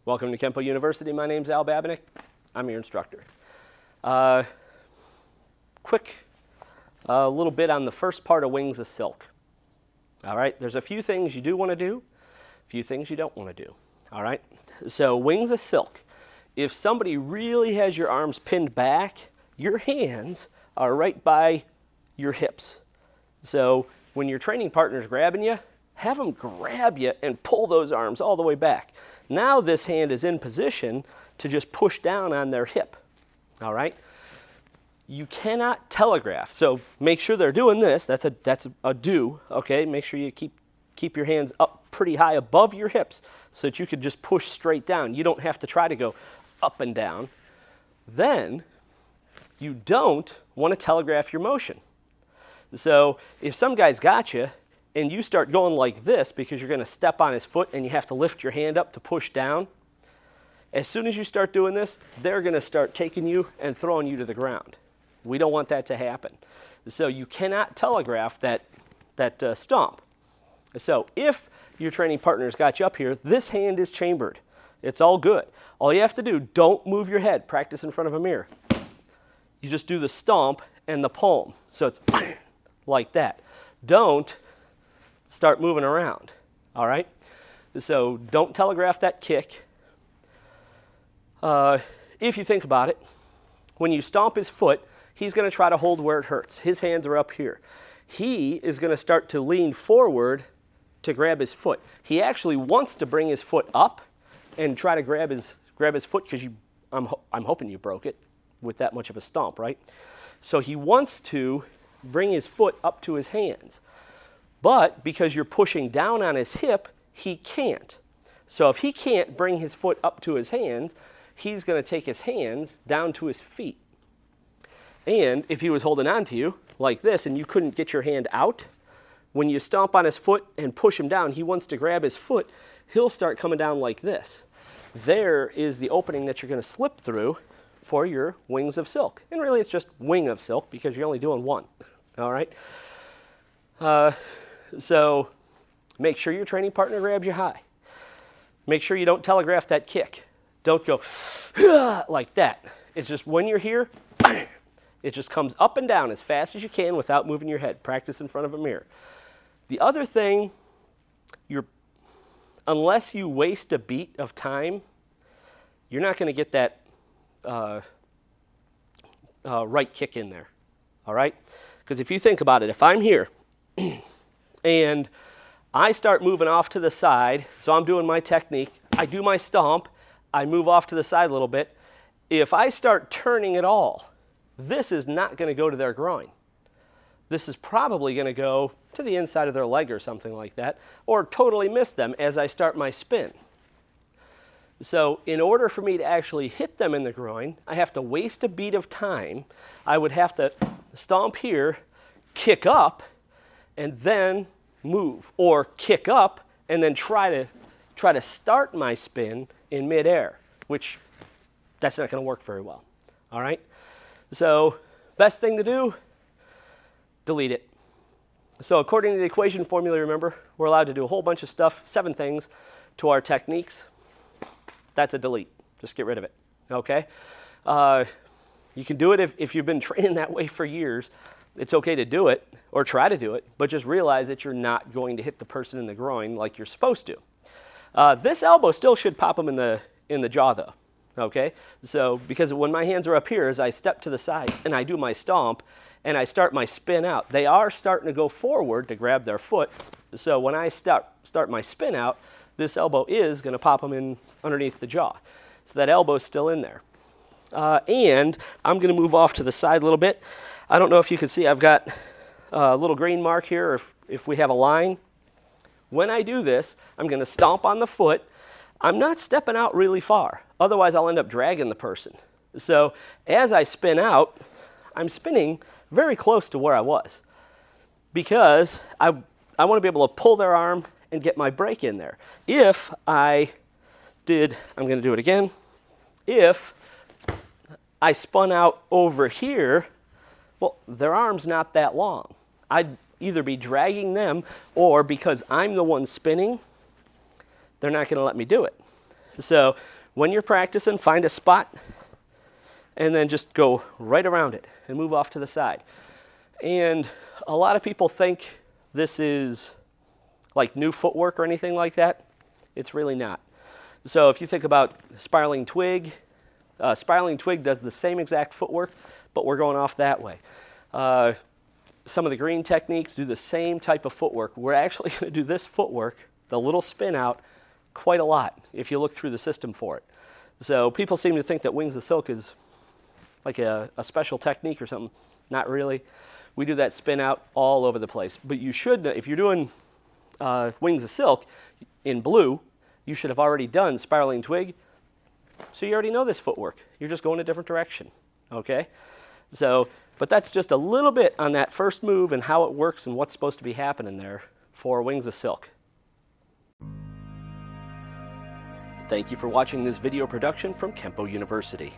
Welcome to Kenpo University. My name's Al Babinick. I'm your instructor. Quick little bit on the first part of Wings of Silk. All right, there's a few things you do want to do, a few things you don't want to do. All right, so Wings of Silk. If somebody really has your arms pinned back, your hands are right by your hips. So when your training partner's grabbing you, have them grab you and pull those arms all the way back. Now this hand is in position to just push down on their hip. All right? You cannot telegraph. So make sure they're doing this. That's a do. Okay? Make sure you keep your hands up pretty high above your hips so that you could just push straight down. You don't have to try to go up and down. Then you don't want to telegraph your motion. So if some guy's got you and you start going like this because you're going to step on his foot and you have to lift your hand up to push down, as soon as you start doing this, they're going to start taking you and throwing you to the ground. We don't want that to happen. So you cannot telegraph that stomp. So if your training partner's got you up here, this hand is chambered. It's all good. All you have to do, don't move your head. Practice in front of a mirror. You just do the stomp and the palm. So it's like that. Don't start moving around, all right? So don't telegraph that kick. If you think about it, when you stomp his foot, he's going to try to hold where it hurts. His hands are up here. He is going to start to lean forward to grab his foot. He actually wants to bring his foot up and try to grab his foot because I'm hoping you broke it with that much of a stomp, right? So he wants to bring his foot up to his hands. But because you're pushing down on his hip, he can't. So if he can't bring his foot up to his hands, he's going to take his hands down to his feet. And if he was holding on to you like this and you couldn't get your hand out, when you stomp on his foot and push him down, he wants to grab his foot, he'll start coming down like this. There is the opening that you're going to slip through for your Wings of Silk. And really it's just Wing of Silk because you're only doing one. All right? So make sure your training partner grabs you high. Make sure you don't telegraph that kick. Don't go like that. It's just when you're here, it just comes up and down as fast as you can without moving your head. Practice in front of a mirror. The other thing, unless you waste a beat of time, you're not going to get that right kick in there. All right? Because if you think about it, if I'm here and I start moving off to the side, so I'm doing my technique, I do my stomp, I move off to the side a little bit. If I start turning at all, this is not going to go to their groin. This is probably going to go to the inside of their leg or something like that, or totally miss them as I start my spin. So in order for me to actually hit them in the groin, I have to waste a beat of time. I would have to stomp here, kick up, and then move, or kick up and then try to start my spin in midair, which that's not going to work very well. All right? So best thing to do, delete it. So according to the equation formula, remember, we're allowed to do a whole bunch of stuff, 7 things to our techniques. That's a delete. Just get rid of it. Okay? You can do it if you've been training that way for years. It's okay to do it or try to do it, but just realize that you're not going to hit the person in the groin like you're supposed to. This elbow still should pop them in the jaw though. Okay? So because when my hands are up here, as I step to the side and I do my stomp and I start my spin out, they are starting to go forward to grab their foot. So when I start my spin out, this elbow is going to pop them in underneath the jaw. So that elbow's still in there. And I'm going to move off to the side a little bit. I don't know if you can see, I've got a little green mark here, or if we have a line. When I do this, I'm going to stomp on the foot. I'm not stepping out really far. Otherwise, I'll end up dragging the person. So as I spin out, I'm spinning very close to where I was because I want to be able to pull their arm and get my break in there. If I did, I'm going to do it again. If I spun out over here, well, their arm's not that long. I'd either be dragging them or because I'm the one spinning, they're not going to let me do it. So when you're practicing, find a spot and then just go right around it and move off to the side. And a lot of people think this is like new footwork or anything like that. It's really not. So if you think about spiraling twig does the same exact footwork, but we're going off that way. Some of the green techniques do the same type of footwork. We're actually going to do this footwork, the little spin out, quite a lot if you look through the system for it. So people seem to think that Wings of Silk is like a special technique or something. Not really. We do that spin out all over the place. But you should, if you're doing Wings of Silk in blue, you should have already done spiraling twig. So you already know this footwork. You're just going a different direction, okay? So, but that's just a little bit on that first move and how it works and what's supposed to be happening there for Wings of Silk. Thank you for watching this video production from Kenpo University.